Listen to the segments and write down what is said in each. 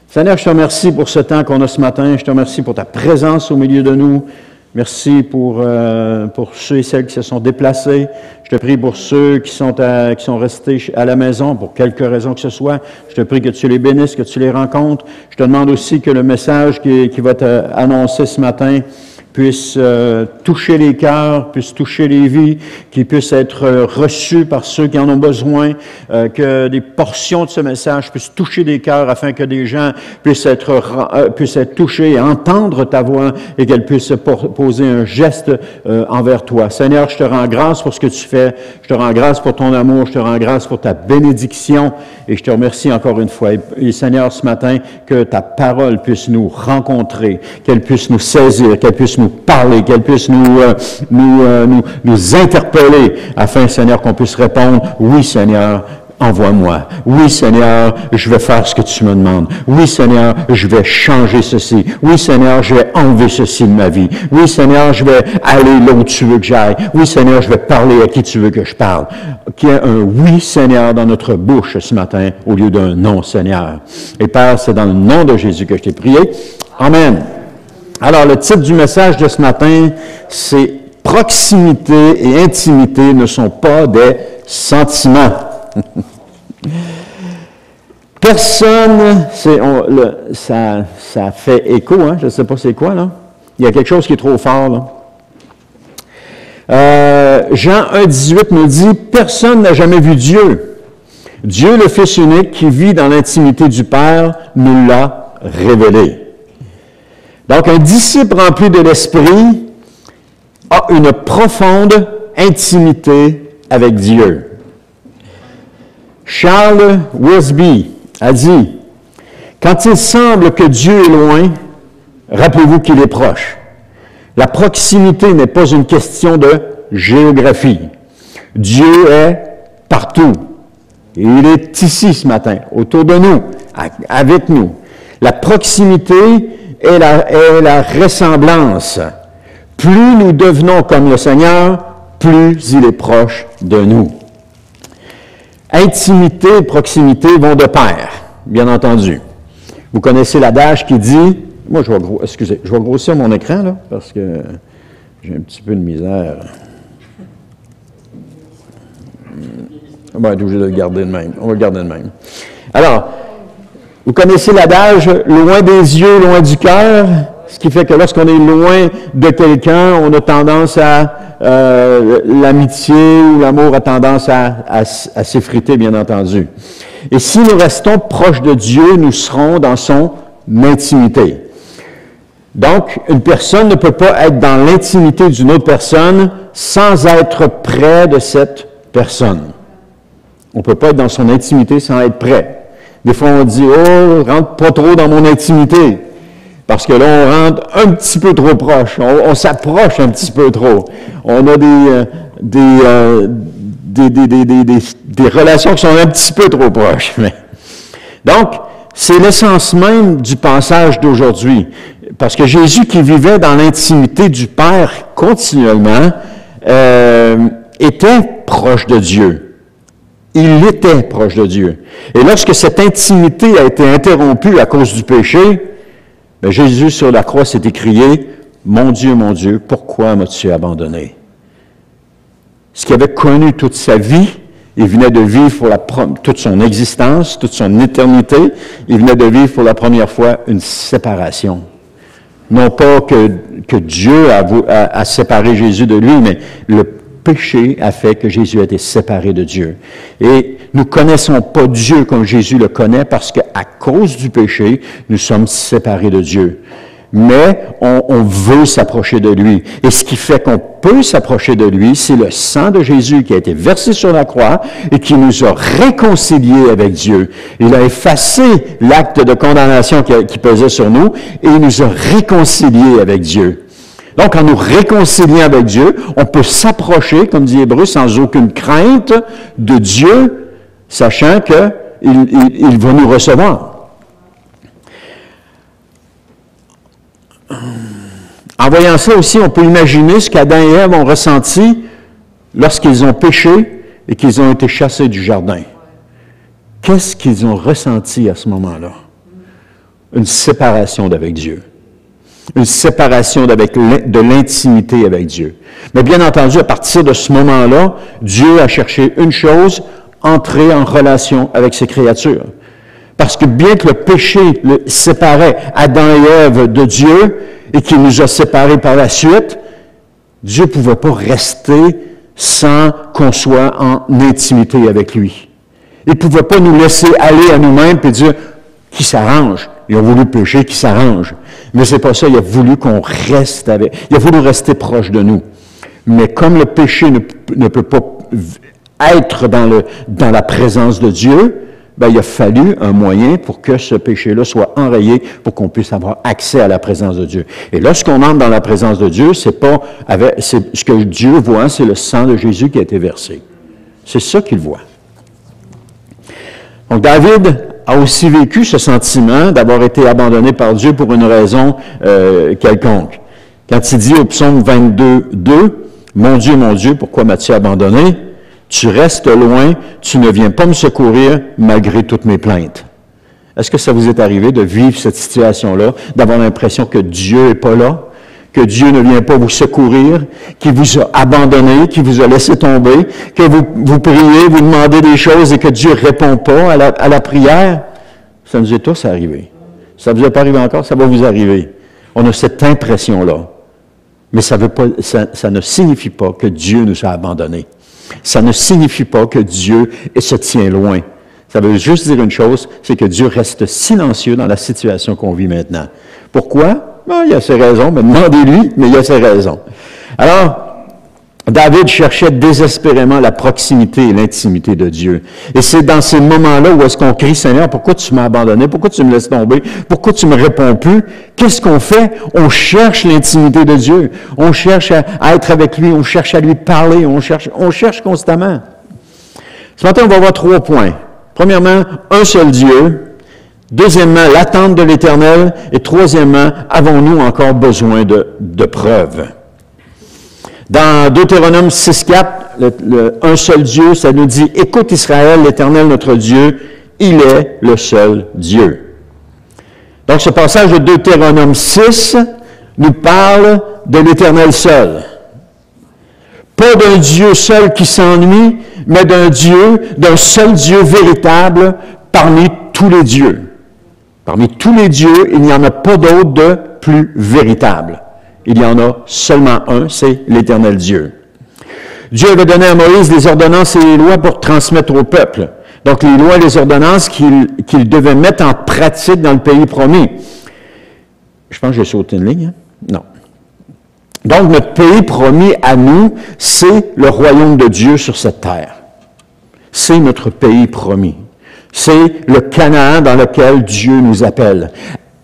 Seigneur, je te remercie pour ce temps qu'on a ce matin. Je te remercie pour ta présence au milieu de nous. Merci pour ceux et celles qui se sont déplacés. Je te prie pour ceux qui sont restés à la maison, pour quelque raison que ce soit. Je te prie que tu les bénisses, que tu les rencontres. Je te demande aussi que le message qui va t'annoncer ce matin puisse toucher les cœurs, puisse toucher les vies, qui puisse être reçu par ceux qui en ont besoin, que des portions de ce message puissent toucher des cœurs afin que des gens puissent être touchés et entendre ta voix et qu'elles puissent poser un geste envers toi. Seigneur, je te rends grâce pour ce que tu fais, je te rends grâce pour ton amour, je te rends grâce pour ta bénédiction et je te remercie encore une fois. Et Seigneur, ce matin, que ta parole puisse nous rencontrer, qu'elle puisse nous saisir, qu'elle puisse nous parler, qu'elle puisse nous interpeller, afin, Seigneur, qu'on puisse répondre, oui, Seigneur, envoie-moi. Oui, Seigneur, je vais faire ce que tu me demandes. Oui, Seigneur, je vais changer ceci. Oui, Seigneur, je vais enlever ceci de ma vie. Oui, Seigneur, je vais aller là où tu veux que j'aille. Oui, Seigneur, je vais parler à qui tu veux que je parle. Qu'il y ait un oui, Seigneur, dans notre bouche ce matin, au lieu d'un non, Seigneur. Et Père, c'est dans le nom de Jésus que je t'ai prié. Amen. Alors, le titre du message de ce matin, c'est « Proximité et intimité ne sont pas des sentiments ». Personne, ça fait écho, hein? Je ne sais pas c'est quoi, là. Il y a quelque chose qui est trop fort, là. Jean 1,18 nous dit « Personne n'a jamais vu Dieu. Dieu, le Fils unique, qui vit dans l'intimité du Père, nous l'a révélé. » Donc, un disciple rempli de l'Esprit a une profonde intimité avec Dieu. Charles Wesby a dit, « Quand il semble que Dieu est loin, rappelez-vous qu'il est proche. La proximité n'est pas une question de géographie. Dieu est partout. Et il est ici ce matin, autour de nous, avec nous. La proximité est la ressemblance. Plus nous devenons comme le Seigneur, plus il est proche de nous. Intimité et proximité vont de pair, bien entendu. Vous connaissez l'adage qui dit, moi je vais grossir mon écran là, parce que j'ai un petit peu de misère. On va être obligé de le garder de même. On va le garder de même. Alors, vous connaissez l'adage « loin des yeux, loin du cœur », ce qui fait que lorsqu'on est loin de quelqu'un, on a tendance à l'amitié ou l'amour a tendance à s'effriter, bien entendu. Et si nous restons proches de Dieu, nous serons dans son intimité. Donc, une personne ne peut pas être dans l'intimité d'une autre personne sans être près de cette personne. On ne peut pas être dans son intimité sans être près. Des fois, on dit « Oh, rentre pas trop dans mon intimité ». Parce que là, on rentre un petit peu trop proche. On s'approche un petit peu trop. On a des relations qui sont un petit peu trop proches. Donc, c'est l'essence même du passage d'aujourd'hui. Parce que Jésus, qui vivait dans l'intimité du Père continuellement, était proche de Dieu. Il était proche de Dieu. Et lorsque cette intimité a été interrompue à cause du péché, bien, Jésus sur la croix s'est écrié, « Mon Dieu, pourquoi m'as-tu abandonné? » Ce qu'il avait connu toute sa vie, il venait de vivre toute son existence, toute son éternité, il venait de vivre pour la première fois une séparation. Non pas que Dieu a séparé Jésus de lui, mais le péché a fait que Jésus a été séparé de Dieu. Et nous ne connaissons pas Dieu comme Jésus le connaît parce qu'à cause du péché, nous sommes séparés de Dieu. Mais on veut s'approcher de lui. Et ce qui fait qu'on peut s'approcher de lui, c'est le sang de Jésus qui a été versé sur la croix et qui nous a réconciliés avec Dieu. Il a effacé l'acte de condamnation qui pesait sur nous et il nous a réconciliés avec Dieu. Donc, en nous réconciliant avec Dieu, on peut s'approcher, comme dit Hébreu, sans aucune crainte de Dieu, sachant qu'il va nous recevoir. En voyant ça aussi, on peut imaginer ce qu'Adam et Ève ont ressenti lorsqu'ils ont péché et qu'ils ont été chassés du jardin. Qu'est-ce qu'ils ont ressenti à ce moment-là? une séparation d'avec Dieu. Une séparation de l'intimité avec Dieu. Mais bien entendu, à partir de ce moment-là, Dieu a cherché une chose, entrer en relation avec ses créatures. Parce que bien que le péché séparait Adam et Ève de Dieu, et qu'il nous a séparés par la suite, Dieu ne pouvait pas rester sans qu'on soit en intimité avec lui. Il ne pouvait pas nous laisser aller à nous-mêmes et dire qui s'arrange. Ils ont voulu pécher, qui s'arrange. Mais c'est pas ça, il a voulu qu'on reste avec. Il a voulu rester proche de nous. Mais comme le péché ne peut pas être dans la présence de Dieu, ben, il a fallu un moyen pour que ce péché-là soit enrayé, pour qu'on puisse avoir accès à la présence de Dieu. Et lorsqu'on entre dans la présence de Dieu, c'est ce que Dieu voit, c'est le sang de Jésus qui a été versé. C'est ça qu'il voit. Donc David a aussi vécu ce sentiment d'avoir été abandonné par Dieu pour une raison quelconque. Quand il dit au psaume 22, 2, « Mon Dieu, pourquoi m'as-tu abandonné? Tu restes loin, tu ne viens pas me secourir malgré toutes mes plaintes. » Est-ce que ça vous est arrivé de vivre cette situation-là, d'avoir l'impression que Dieu n'est pas là, que Dieu ne vient pas vous secourir, qu'il vous a abandonné, qu'il vous a laissé tomber, que vous priez, vous demandez des choses et que Dieu ne répond pas à la prière? Ça nous est tous arrivé. Ça ne vous est pas arrivé encore, ça va vous arriver. On a cette impression-là. Mais ça ne signifie pas que Dieu nous a abandonnés. Ça ne signifie pas que Dieu se tient loin. Ça veut juste dire une chose, c'est que Dieu reste silencieux dans la situation qu'on vit maintenant. Pourquoi? Ben, il y a ses raisons, mais demandez-lui, mais il y a ses raisons. Alors, David cherchait désespérément la proximité et l'intimité de Dieu. Et c'est dans ces moments-là où est-ce qu'on crie, « Seigneur, pourquoi tu m'as abandonné? Pourquoi tu me laisses tomber? Pourquoi tu ne me réponds plus? » Qu'est-ce qu'on fait? On cherche l'intimité de Dieu. On cherche à être avec lui. On cherche à lui parler. On cherche constamment. Ce matin, on va voir 3 points. Premièrement, un seul Dieu. Deuxièmement, l'attente de l'Éternel. Et troisièmement, avons-nous encore besoin de preuves? Dans Deutéronome 6.4, un seul Dieu, ça nous dit « Écoute Israël, l'Éternel notre Dieu, il est le seul Dieu. » Donc ce passage de Deutéronome 6 nous parle de l'Éternel seul. Pas d'un Dieu seul qui s'ennuie, mais d'un seul Dieu véritable parmi tous les dieux. Parmi tous les dieux, il n'y en a pas d'autre de plus véritable. Il y en a seulement un, c'est l'Éternel Dieu. Dieu avait donné à Moïse les ordonnances et les lois pour transmettre au peuple. Donc, les lois et les ordonnances qu'il devait mettre en pratique dans le pays promis. Je pense que j'ai sauté une ligne, hein? Non. Donc, notre pays promis à nous, c'est le royaume de Dieu sur cette terre. C'est notre pays promis. C'est le Canaan dans lequel Dieu nous appelle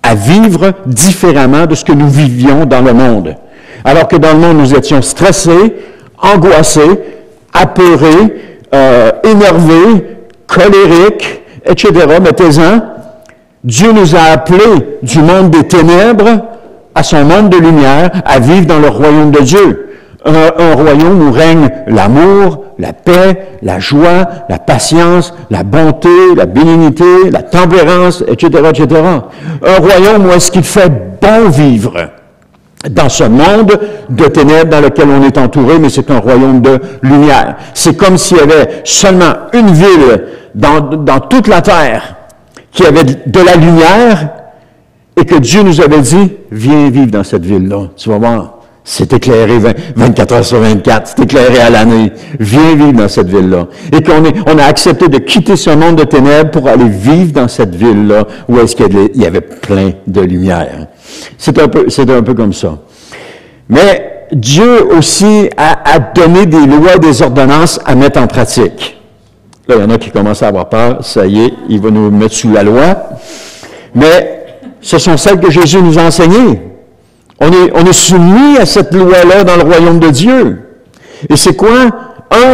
à vivre différemment de ce que nous vivions dans le monde. Alors que dans le monde, nous étions stressés, angoissés, apeurés, énervés, colériques, etc. Mettez-en, Dieu nous a appelés du monde des ténèbres à son monde de lumière, à vivre dans le royaume de Dieu. Un royaume où règne l'amour, la paix, la joie, la patience, la bonté, la bénignité, la tempérance, etc., etc. Un royaume où est-ce qu'il fait bon vivre dans ce monde de ténèbres dans lequel on est entouré, mais c'est un royaume de lumière. C'est comme s'il y avait seulement une ville dans toute la terre qui avait de la lumière et que Dieu nous avait dit, viens vivre dans cette ville-là, tu vas voir. C'est éclairé 24 heures sur 24, c'est éclairé à l'année. Viens vivre dans cette ville-là. Et qu'on a accepté de quitter ce monde de ténèbres pour aller vivre dans cette ville-là où est-ce qu'il y avait plein de lumière. C'est un peu comme ça. Mais Dieu aussi a donné des lois et des ordonnances à mettre en pratique. Là, il y en a qui commencent à avoir peur. Ça y est, il va nous mettre sous la loi. Mais ce sont celles que Jésus nous a enseignées. On est soumis à cette loi-là dans le royaume de Dieu. Et c'est quoi?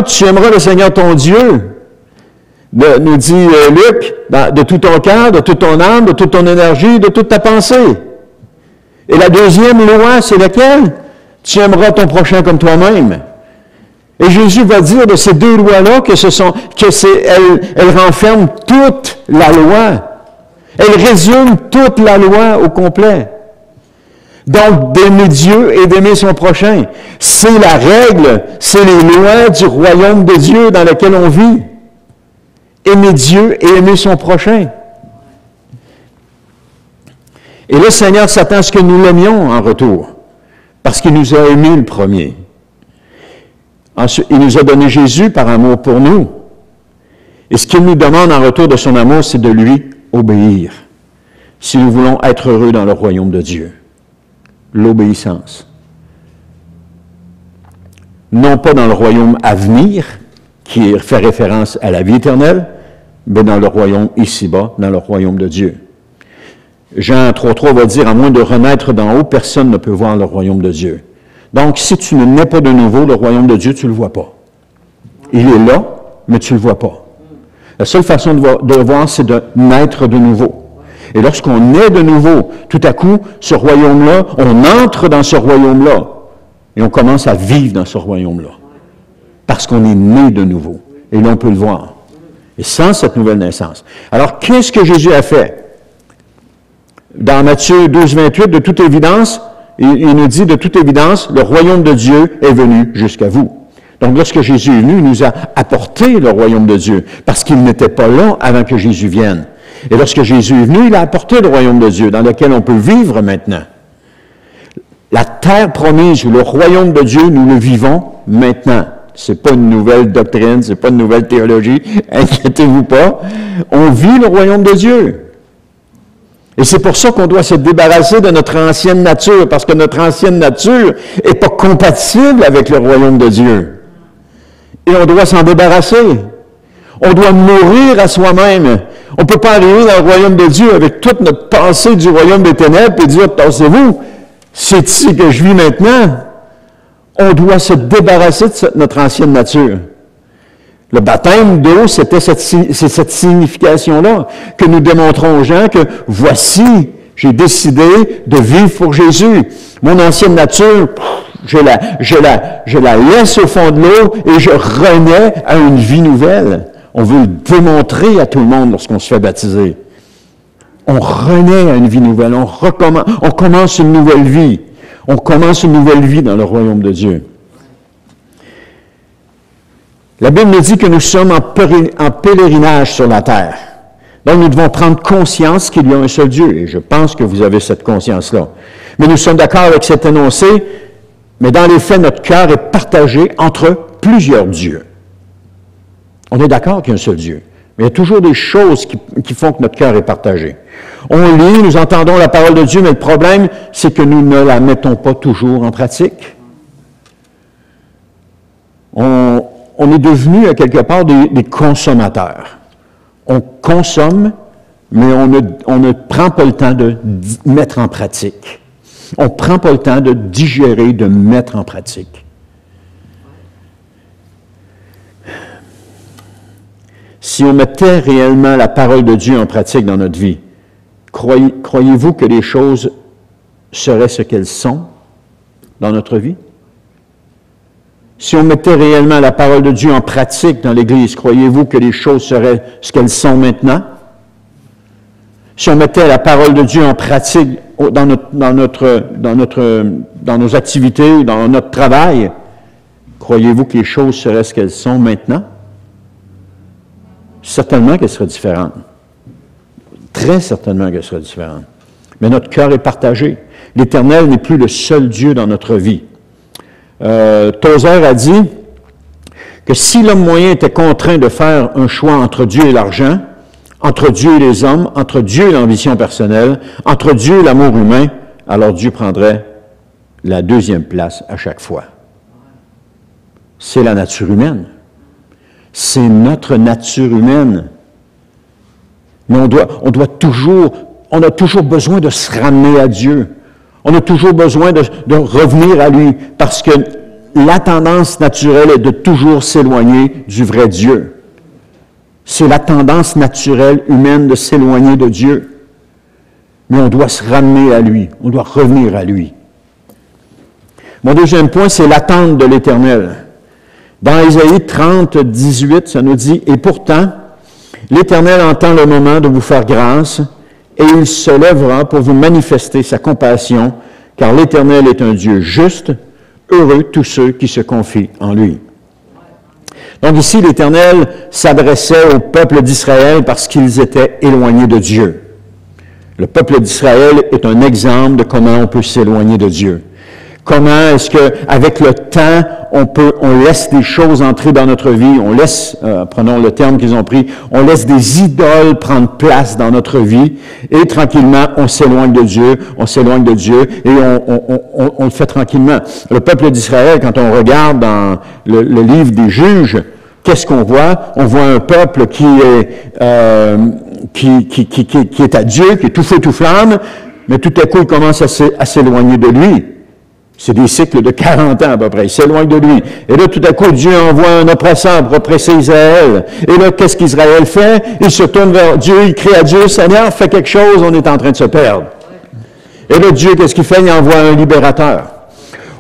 Tu aimeras le Seigneur ton Dieu. Nous dit Luc, de tout ton cœur, de toute ton âme, de toute ton énergie, de toute ta pensée. Et la deuxième loi, c'est laquelle? Tu aimeras ton prochain comme toi-même. Et Jésus va dire de ces deux lois-là elles renferment toute la loi. Elle résume toute la loi au complet. Donc, d'aimer Dieu et d'aimer son prochain. C'est la règle, c'est les lois du royaume de Dieu dans lequel on vit. Aimer Dieu et aimer son prochain. Et le Seigneur s'attend à ce que nous l'aimions en retour, parce qu'il nous a aimés le premier. Ensuite, il nous a donné Jésus par amour pour nous. Et ce qu'il nous demande en retour de son amour, c'est de lui obéir, si nous voulons être heureux dans le royaume de Dieu. L'obéissance. Non pas dans le royaume à venir, qui fait référence à la vie éternelle, mais dans le royaume ici-bas, dans le royaume de Dieu. Jean 3,3 va dire, à moins de renaître d'en haut, personne ne peut voir le royaume de Dieu. Donc, si tu ne nais pas de nouveau, le royaume de Dieu, tu ne le vois pas. Il est là, mais tu ne le vois pas. La seule façon de le voir, c'est de naître de nouveau. Et lorsqu'on naît de nouveau, tout à coup, ce royaume-là, on entre dans ce royaume-là, et on commence à vivre dans ce royaume-là. Parce qu'on est né de nouveau. Et là, on peut le voir. Et sans cette nouvelle naissance. Alors, qu'est-ce que Jésus a fait? Dans Matthieu 12, 28, de toute évidence, il nous dit, de toute évidence, le royaume de Dieu est venu jusqu'à vous. Donc, lorsque Jésus est venu, il nous a apporté le royaume de Dieu, parce qu'il n'était pas là avant que Jésus vienne. Et lorsque Jésus est venu, il a apporté le royaume de Dieu, dans lequel on peut vivre maintenant. La terre promise, ou le royaume de Dieu, nous le vivons maintenant. C'est pas une nouvelle doctrine, c'est pas une nouvelle théologie, inquiétez-vous pas. On vit le royaume de Dieu. Et c'est pour ça qu'on doit se débarrasser de notre ancienne nature, parce que notre ancienne nature n'est pas compatible avec le royaume de Dieu. Et on doit s'en débarrasser. On doit mourir à soi-même. On ne peut pas arriver dans le royaume de Dieu avec toute notre pensée du royaume des ténèbres et dire, tassez-vous, c'est ici que je vis maintenant. On doit se débarrasser de notre ancienne nature. Le baptême d'eau, c'est cette signification-là que nous démontrons aux gens que voici, j'ai décidé de vivre pour Jésus. Mon ancienne nature, je la laisse au fond de l'eau et je renais à une vie nouvelle. On veut le démontrer à tout le monde lorsqu'on se fait baptiser. On renaît à une vie nouvelle, on commence une nouvelle vie. On commence une nouvelle vie dans le royaume de Dieu. La Bible nous dit que nous sommes en pèlerinage sur la terre. Donc, nous devons prendre conscience qu'il y a un seul Dieu. Et je pense que vous avez cette conscience-là. Mais nous sommes d'accord avec cet énoncé, mais dans les faits, notre cœur est partagé entre plusieurs dieux. On est d'accord qu'il y a un seul Dieu. Mais il y a toujours des choses qui font que notre cœur est partagé. On lit, nous entendons la parole de Dieu, mais le problème, c'est que nous ne la mettons pas toujours en pratique. On est devenu, à quelque part, des consommateurs. On consomme, mais on ne prend pas le temps de mettre en pratique. On ne prend pas le temps de digérer, de mettre en pratique. Si on mettait réellement la parole de Dieu en pratique dans notre vie, croyez-vous que les choses seraient ce qu'elles sont dans notre vie? Si on mettait réellement la parole de Dieu en pratique dans l'Église, croyez-vous que les choses seraient ce qu'elles sont maintenant? Si on mettait la parole de Dieu en pratique dans nos activités ou dans notre travail, croyez-vous que les choses seraient ce qu'elles sont maintenant? Certainement qu'elles seraient différentes. Très certainement qu'elles seraient différentes. Mais notre cœur est partagé. L'Éternel n'est plus le seul Dieu dans notre vie. Tozer a dit que si l'homme moyen était contraint de faire un choix entre Dieu et l'argent, entre Dieu et les hommes, entre Dieu et l'ambition personnelle, entre Dieu et l'amour humain, alors Dieu prendrait la deuxième place à chaque fois. C'est la nature humaine. C'est notre nature humaine. Mais on a toujours besoin de se ramener à Dieu. On a toujours besoin de revenir à lui, parce que la tendance naturelle est de toujours s'éloigner du vrai Dieu. C'est la tendance naturelle humaine de s'éloigner de Dieu. Mais on doit se ramener à lui, on doit revenir à lui. Mon deuxième point, c'est l'attente de l'Éternel. Dans Ésaïe 30, 18, ça nous dit « Et pourtant, l'Éternel entend le moment de vous faire grâce, et il se lèvera pour vous manifester sa compassion, car l'Éternel est un Dieu juste, heureux tous ceux qui se confient en lui. Donc ici, l'Éternel s'adressait au peuple d'Israël parce qu'ils étaient éloignés de Dieu. Le peuple d'Israël est un exemple de comment on peut s'éloigner de Dieu. Comment est-ce qu'avec le temps, on laisse des choses entrer dans notre vie, on laisse, prenons le terme qu'ils ont pris, on laisse des idoles prendre place dans notre vie, et tranquillement, on s'éloigne de Dieu, et on le fait tranquillement. Le peuple d'Israël, quand on regarde dans le livre des Juges, qu'est-ce qu'on voit? On voit un peuple qui est à Dieu, qui est tout feu, tout flamme, mais tout à coup, il commence à s'éloigner de lui. C'est des cycles de 40 ans à peu près. Il s'éloigne de lui. Et là, tout à coup, Dieu envoie un oppresseur pour oppresser Israël. Et là, qu'est-ce qu'Israël fait? Il se tourne vers Dieu, il crie à Dieu, Seigneur, fais quelque chose, on est en train de se perdre. Et là, Dieu, qu'est-ce qu'il fait? Il envoie un libérateur.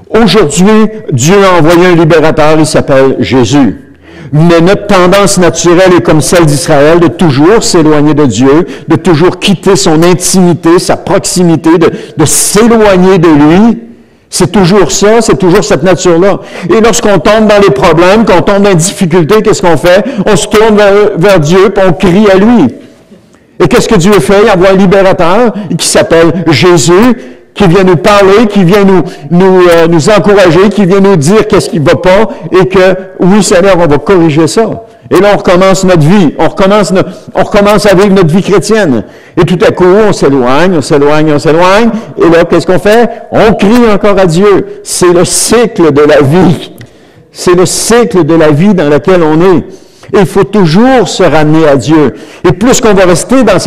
Aujourd'hui, Dieu a envoyé un libérateur, il s'appelle Jésus. Mais notre tendance naturelle est comme celle d'Israël, de toujours s'éloigner de Dieu, de toujours quitter son intimité, sa proximité, de s'éloigner de lui. C'est toujours ça, c'est toujours cette nature-là. Et lorsqu'on tombe dans les problèmes, qu'on tombe dans les difficultés, qu'est-ce qu'on fait? On se tourne vers Dieu, puis on crie à lui. Et qu'est-ce que Dieu fait? Il envoie un libérateur qui s'appelle Jésus, qui vient nous parler, qui vient nous encourager, qui vient nous dire qu'est-ce qui ne va pas, et que, oui Seigneur, on va corriger ça. Et là, on recommence notre vie, on recommence à vivre notre vie chrétienne. Et tout à coup, on s'éloigne, et là, qu'est-ce qu'on fait? On crie encore à Dieu. C'est le cycle de la vie. C'est le cycle de la vie dans lequel on est. Et il faut toujours se ramener à Dieu. Et plus qu'on va rester dans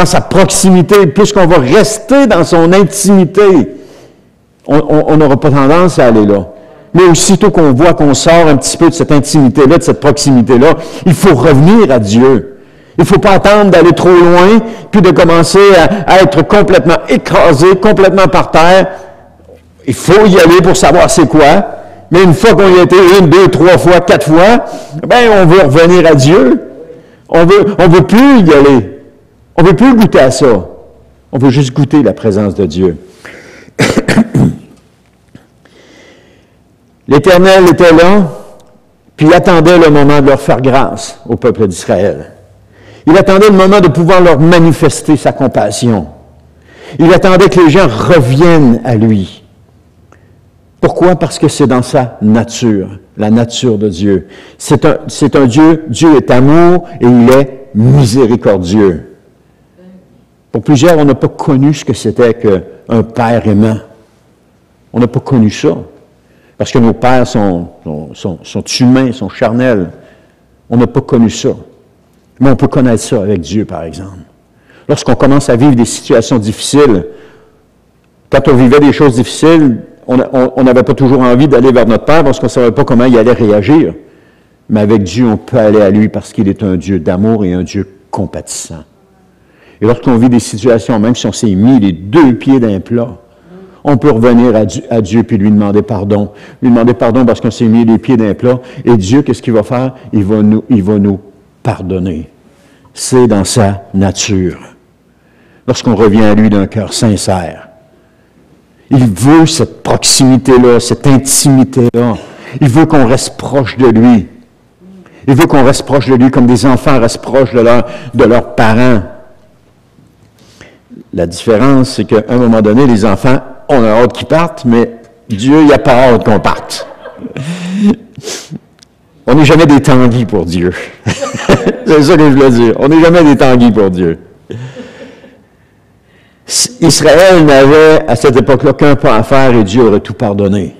sa proximité, plus qu'on va rester dans son intimité, on n'aura pas tendance à aller là. Mais aussitôt qu'on voit qu'on sort un petit peu de cette intimité-là, de cette proximité-là, il faut revenir à Dieu. Il ne faut pas attendre d'aller trop loin, puis de commencer à être complètement écrasé, complètement par terre. Il faut y aller pour savoir c'est quoi. Mais une fois qu'on y a été 1, 2, 3 fois, 4 fois, ben on veut revenir à Dieu. On veut plus y aller. On veut plus goûter à ça. On veut juste goûter la présence de Dieu. L'Éternel était là, puis il attendait le moment de leur faire grâce au peuple d'Israël. Il attendait le moment de pouvoir leur manifester sa compassion. Il attendait que les gens reviennent à lui. Pourquoi? Parce que c'est dans sa nature, la nature de Dieu. C'est un Dieu, Dieu est amour et il est miséricordieux. Pour plusieurs, on n'a pas connu ce que c'était qu'un père aimant. On n'a pas connu ça. Parce que nos pères sont humains, sont charnels. On n'a pas connu ça. Mais on peut connaître ça avec Dieu, par exemple. Lorsqu'on commence à vivre des situations difficiles, quand on vivait des choses difficiles, on n'avait pas toujours envie d'aller vers notre Père parce qu'on ne savait pas comment il allait réagir. Mais avec Dieu, on peut aller à lui parce qu'il est un Dieu d'amour et un Dieu compatissant. Et lorsqu'on vit des situations, même si on s'est mis les 2 pieds d'un plat, on peut revenir à Dieu puis lui demander pardon. Lui demander pardon parce qu'on s'est mis les pieds d'un plat. Et Dieu, qu'est-ce qu'il va faire? Il va nous pardonner. C'est dans sa nature. Lorsqu'on revient à lui d'un cœur sincère. Il veut cette proximité-là, cette intimité-là. Il veut qu'on reste proche de lui. Il veut qu'on reste proche de lui comme des enfants restent proches de leurs parents. La différence, c'est qu'à un moment donné, les enfants, on a hâte qu'ils partent, mais Dieu, il n'a pas hâte qu'on parte. On n'est jamais des tanguis pour Dieu. C'est ça que je voulais dire. On n'est jamais des tanguis pour Dieu. Israël n'avait à cette époque-là qu'un pas à faire et Dieu aurait tout pardonné.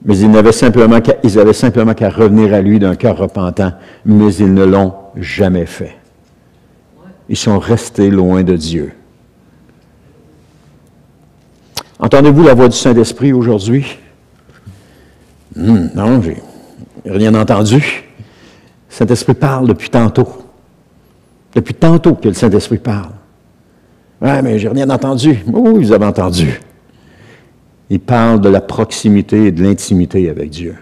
Mais ils avaient simplement qu'à revenir à lui d'un cœur repentant, mais ils ne l'ont jamais fait. Ils sont restés loin de Dieu. Entendez-vous la voix du Saint-Esprit aujourd'hui? Non, j'ai rien entendu. Le Saint-Esprit parle depuis tantôt. Depuis tantôt que le Saint-Esprit parle. Ouais, mais j'ai rien entendu. Oui, vous avez entendu. Il parle de la proximité et de l'intimité avec Dieu.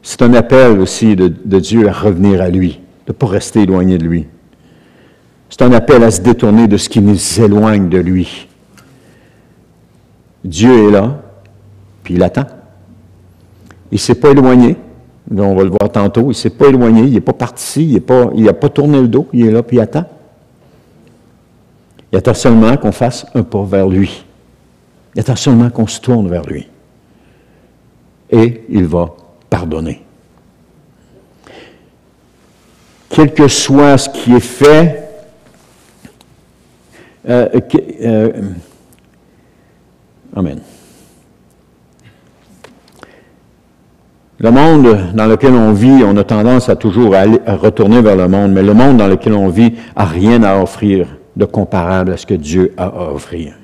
C'est un appel aussi de Dieu à revenir à lui. de ne pas rester éloigné de lui. C'est un appel à se détourner de ce qui nous éloigne de lui. Dieu est là, puis il attend. Il ne s'est pas éloigné. On va le voir tantôt. Il ne s'est pas éloigné. Il n'est pas parti. Il n'a pas tourné le dos. Il est là, puis il attend. Il attend seulement qu'on fasse un pas vers lui. Il attend seulement qu'on se tourne vers lui. Et il va pardonner. Quel que soit ce qui est fait, amen. Le monde dans lequel on vit, on a tendance à toujours à retourner vers le monde, mais le monde dans lequel on vit n'a rien à offrir de comparable à ce que Dieu a à offrir.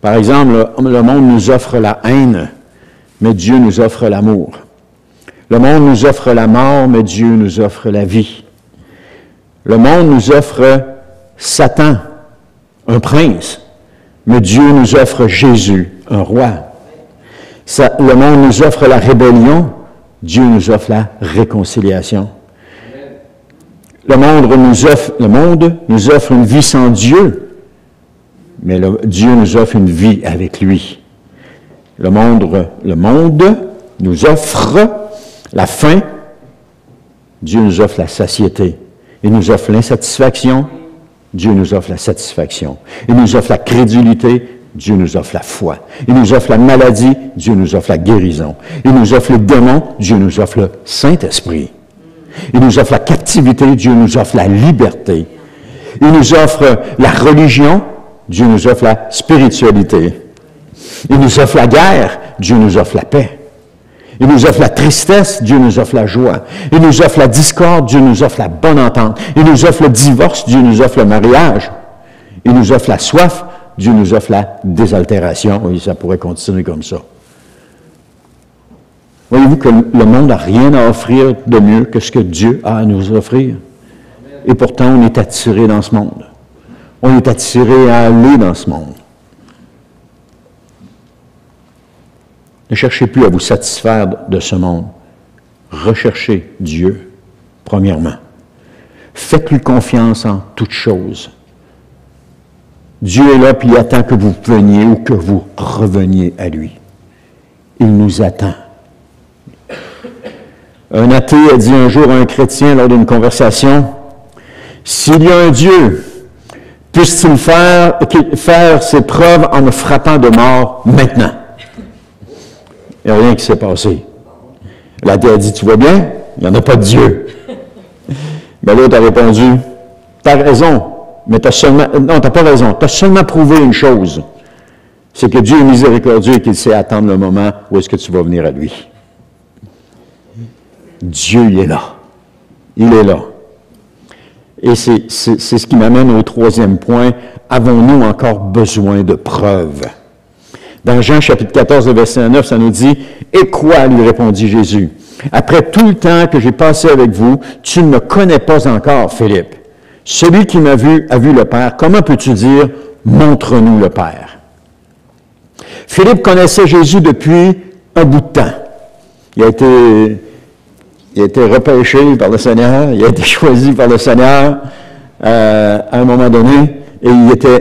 Par exemple, le monde nous offre la haine, mais Dieu nous offre l'amour. Le monde nous offre la mort, mais Dieu nous offre la vie. Le monde nous offre Satan, un prince, mais Dieu nous offre Jésus, un roi. Le monde nous offre la rébellion, Dieu nous offre la réconciliation. Le monde nous offre une vie sans Dieu, mais Dieu nous offre une vie avec lui. Le monde nous offre la faim, Dieu nous offre la satiété. Il nous offre l'insatisfaction, Dieu nous offre la satisfaction. Il nous offre la crédulité, Dieu nous offre la foi. Il nous offre la maladie, Dieu nous offre la guérison. Il nous offre les démons, Dieu nous offre le Saint-Esprit. Il nous offre la captivité, Dieu nous offre la liberté. Il nous offre la religion, Dieu nous offre la spiritualité. Il nous offre la guerre, Dieu nous offre la paix. Il nous offre la tristesse, Dieu nous offre la joie. Il nous offre la discorde, Dieu nous offre la bonne entente. Il nous offre le divorce, Dieu nous offre le mariage. Il nous offre la soif, Dieu nous offre la désaltération. Oui, ça pourrait continuer comme ça. Voyez-vous que le monde n'a rien à offrir de mieux que ce que Dieu a à nous offrir. Et pourtant, on est attiré dans ce monde. On est attiré à aller dans ce monde. Ne cherchez plus à vous satisfaire de ce monde. Recherchez Dieu, premièrement. Faites-lui confiance en toutes choses. Dieu est là, puis il attend que vous veniez ou que vous reveniez à lui. Il nous attend. Un athée a dit un jour à un chrétien lors d'une conversation, « S'il y a un Dieu, puisse-t-il faire ses preuves en me frappant de mort maintenant? » Il n'y a rien qui s'est passé. L'athée a dit, « Tu vois bien, il n'y en a pas de Dieu. » Mais l'autre a répondu, « Tu as raison, mais tu n'as pas raison. Tu as seulement prouvé une chose, c'est que Dieu est miséricordieux et qu'il sait attendre le moment où est-ce que tu vas venir à lui. » Dieu, il est là. Il est là. Et c'est ce qui m'amène au troisième point. Avons-nous encore besoin de preuves? Dans Jean chapitre 14, verset 9, ça nous dit, « Et quoi, lui répondit Jésus, après tout le temps que j'ai passé avec vous, tu ne me connais pas encore, Philippe. Celui qui m'a vu a vu le Père. Comment peux-tu dire, montre-nous le Père? » Philippe connaissait Jésus depuis un bout de temps. Il a été repêché par le Seigneur, il a été choisi par le Seigneur à un moment donné, et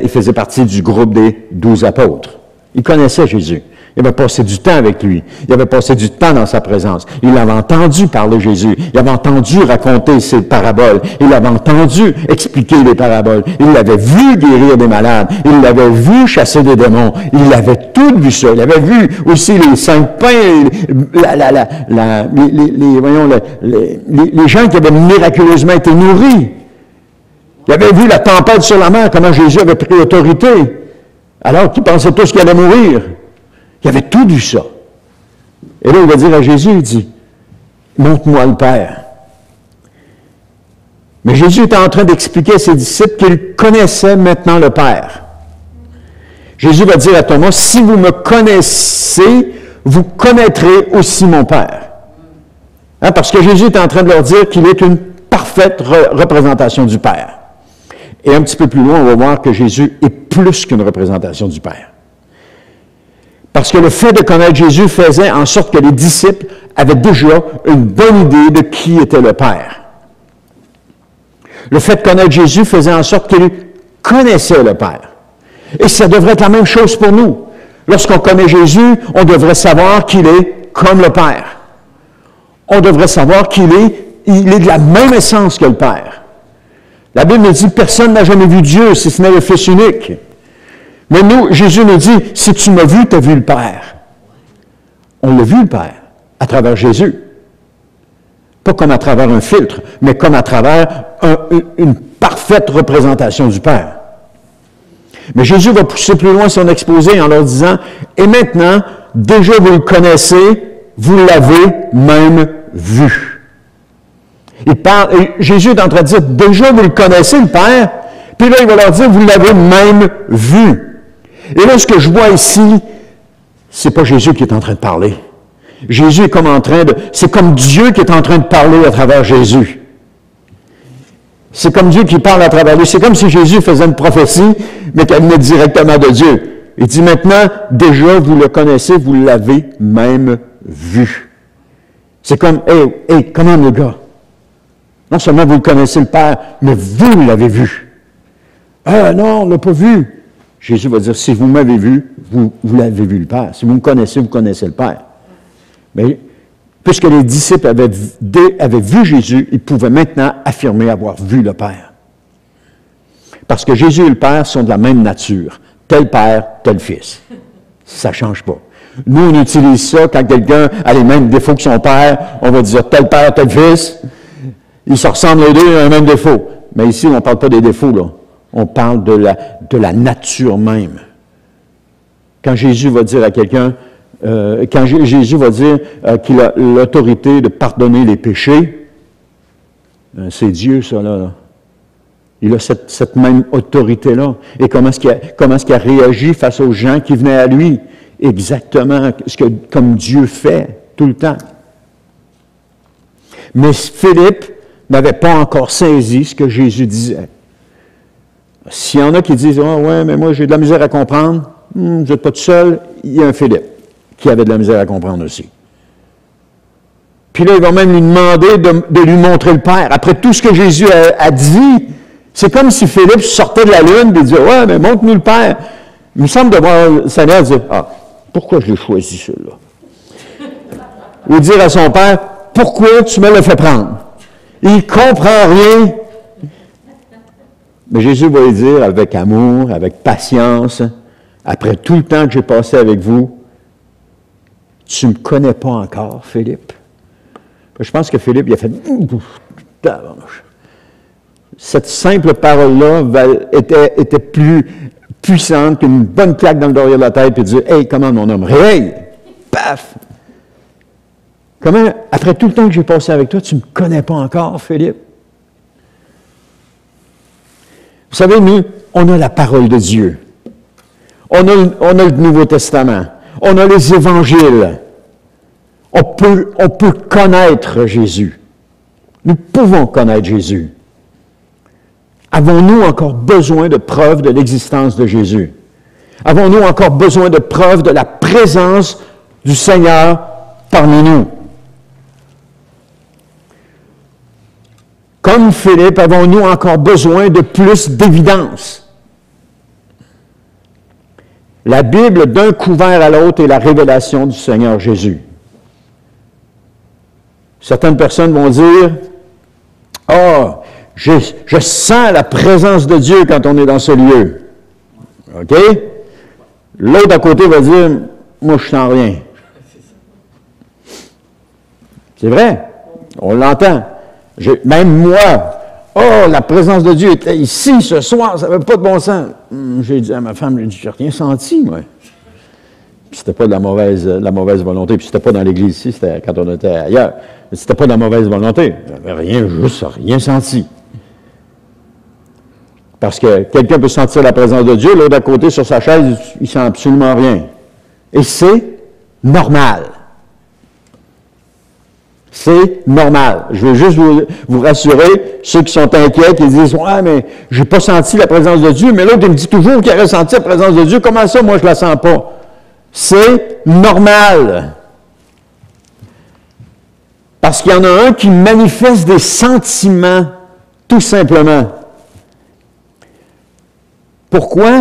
il faisait partie du groupe des 12 apôtres. Il connaissait Jésus. Il avait passé du temps avec lui. Il avait passé du temps dans sa présence. Il avait entendu parler Jésus. Il avait entendu raconter ses paraboles. Il avait entendu expliquer les paraboles. Il l'avait vu guérir des malades. Il l'avait vu chasser des démons. Il avait tout vu ça. Il avait vu aussi les 5 pains, les gens qui avaient miraculeusement été nourris. Il avait vu la tempête sur la mer, comment Jésus avait pris autorité, alors qu'ils pensaient tous qu'il allait mourir. Il avait tout vu ça. Et là, il va dire à Jésus, il dit, « Montre-moi le Père. » Mais Jésus était en train d'expliquer à ses disciples qu'il connaissait maintenant le Père. Jésus va dire à Thomas, « Si vous me connaissez, vous connaîtrez aussi mon Père. » Hein, parce que Jésus est en train de leur dire qu'il est une parfaite représentation du Père. Et un petit peu plus loin, on va voir que Jésus est plus qu'une représentation du Père. Parce que le fait de connaître Jésus faisait en sorte que les disciples avaient déjà une bonne idée de qui était le Père. Le fait de connaître Jésus faisait en sorte qu'il connaissait le Père. Et ça devrait être la même chose pour nous. Lorsqu'on connaît Jésus, on devrait savoir qu'il est comme le Père. On devrait savoir qu'il est de la même essence que le Père. La Bible nous dit, personne n'a jamais vu Dieu, si ce n'est le Fils unique. Mais nous, Jésus nous dit, si tu m'as vu, tu as vu le Père. On l'a vu le Père, à travers Jésus. Pas comme à travers un filtre, mais comme à travers une parfaite représentation du Père. Mais Jésus va pousser plus loin son exposé en leur disant, « Et maintenant, déjà vous le connaissez, vous l'avez même vu. » Jésus est en train de dire, « Déjà vous le connaissez, le Père. » Puis là, il va leur dire, « Vous l'avez même vu. » Et là, ce que je vois ici, c'est pas Jésus qui est en train de parler. Jésus est comme c'est comme Dieu qui est en train de parler à travers Jésus. C'est comme Dieu qui parle à travers lui. C'est comme si Jésus faisait une prophétie, mais qu'elle venait directement de Dieu. Il dit maintenant, déjà, vous le connaissez, vous l'avez même vu. C'est comme, hey, comment les gars? Non seulement vous le connaissez le Père, mais vous l'avez vu. Ah non, on ne l'a pas vu. Jésus va dire, si vous m'avez vu, vous l'avez vu le Père. Si vous me connaissez, vous connaissez le Père. Mais puisque les disciples avaient vu Jésus, ils pouvaient maintenant affirmer avoir vu le Père. Parce que Jésus et le Père sont de la même nature. Tel Père, tel Fils. Ça ne change pas. Nous, on utilise ça quand quelqu'un a les mêmes défauts que son Père. On va dire tel Père, tel Fils. Ils se ressemblent les deux, ils ont un même défaut. Mais ici, on ne parle pas des défauts, là. On parle de la nature même. Quand Jésus va dire à quelqu'un, quand Jésus va dire qu'il a l'autorité de pardonner les péchés, c'est Dieu, ça, là. Il a cette même autorité-là. Et comment est-ce qu'il a réagi face aux gens qui venaient à lui? Exactement comme Dieu fait, tout le temps. Mais Philippe n'avait pas encore saisi ce que Jésus disait. S'il y en a qui disent « Ah ouais, mais moi j'ai de la misère à comprendre », vous n'êtes pas tout seul, il y a un Philippe qui avait de la misère à comprendre aussi. Puis là, il va même lui demander de lui montrer le Père. Après tout ce que Jésus a dit, c'est comme si Philippe sortait de la lune et disait « Ouais, mais montre-nous le Père ». Il me semble de voir le Seigneur dire « Ah, pourquoi je l'ai choisi celui-là? » Ou dire à son Père « Pourquoi tu me l'as fait prendre? » Il ne comprend rien. Mais Jésus va lui dire avec amour, avec patience, après tout le temps que j'ai passé avec vous, tu ne me connais pas encore, Philippe. Je pense que Philippe, il a fait cette simple parole-là était plus puissante qu'une bonne claque dans le derrière de la tête et dire « Hey, comment mon homme? Réveille! » Paf! Comment, après tout le temps que j'ai passé avec toi, tu ne me connais pas encore, Philippe? Vous savez, nous, on a la parole de Dieu. On a le Nouveau Testament. On a les évangiles. On peut connaître Jésus. Nous pouvons connaître Jésus. Avons-nous encore besoin de preuves de l'existence de Jésus? Avons-nous encore besoin de preuves de la présence du Seigneur parmi nous? Comme Philippe, avons-nous encore besoin de plus d'évidence? La Bible, d'un couvert à l'autre, est la révélation du Seigneur Jésus. Certaines personnes vont dire, « Ah, je sens la présence de Dieu quand on est dans ce lieu. » OK? L'autre à côté va dire, « Moi, je sens rien. » C'est vrai, on l'entend. Même moi, « Oh, la présence de Dieu était ici ce soir, ça n'avait pas de bon sens. » J'ai dit à ma femme, « J'ai rien senti, moi. » C'était pas de la mauvaise volonté, puis c'était pas dans l'église ici, c'était quand on était ailleurs. Mais c'était pas de la mauvaise volonté. J'avais rien senti. Parce que quelqu'un peut sentir la présence de Dieu, l'autre à côté, sur sa chaise, il sent absolument rien. Et c'est normal. C'est normal. Je veux juste vous rassurer, ceux qui sont inquiets, qui disent « Ouais, mais j'ai pas senti la présence de Dieu, mais l'autre, il me dit toujours qu'il a ressenti la présence de Dieu. Comment ça, moi, je la sens pas? » C'est normal. Parce qu'il y en a un qui manifeste des sentiments Tout simplement. Pourquoi?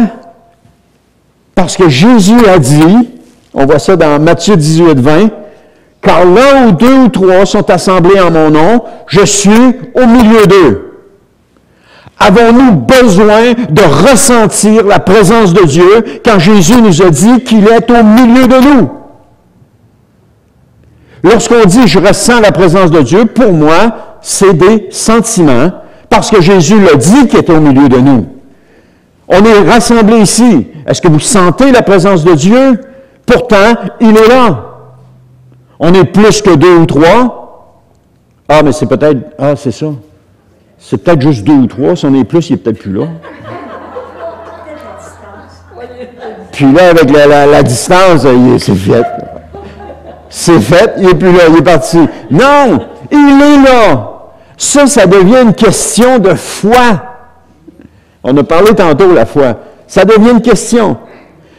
Parce que Jésus a dit, on voit ça dans Matthieu 18, 20, « Car là où 2 ou 3 sont assemblés en mon nom, je suis au milieu d'eux. » Avons-nous besoin de ressentir la présence de Dieu quand Jésus nous a dit qu'il est au milieu de nous? Lorsqu'on dit « je ressens la présence de Dieu », pour moi, c'est des sentiments, parce que Jésus l'a dit qu'il est au milieu de nous. On est rassemblés ici. Est-ce que vous sentez la présence de Dieu? Pourtant, il est là. On est plus que 2 ou 3. Ah, mais c'est peut-être... Ah, c'est ça. C'est peut-être juste 2 ou 3. Si on est plus, il n'est peut-être plus là. Puis là, avec la distance, c'est fait. C'est fait, il n'est plus là, il est parti. Non, il est là. Ça devient une question de foi. On a parlé tantôt de la foi. Ça devient une question.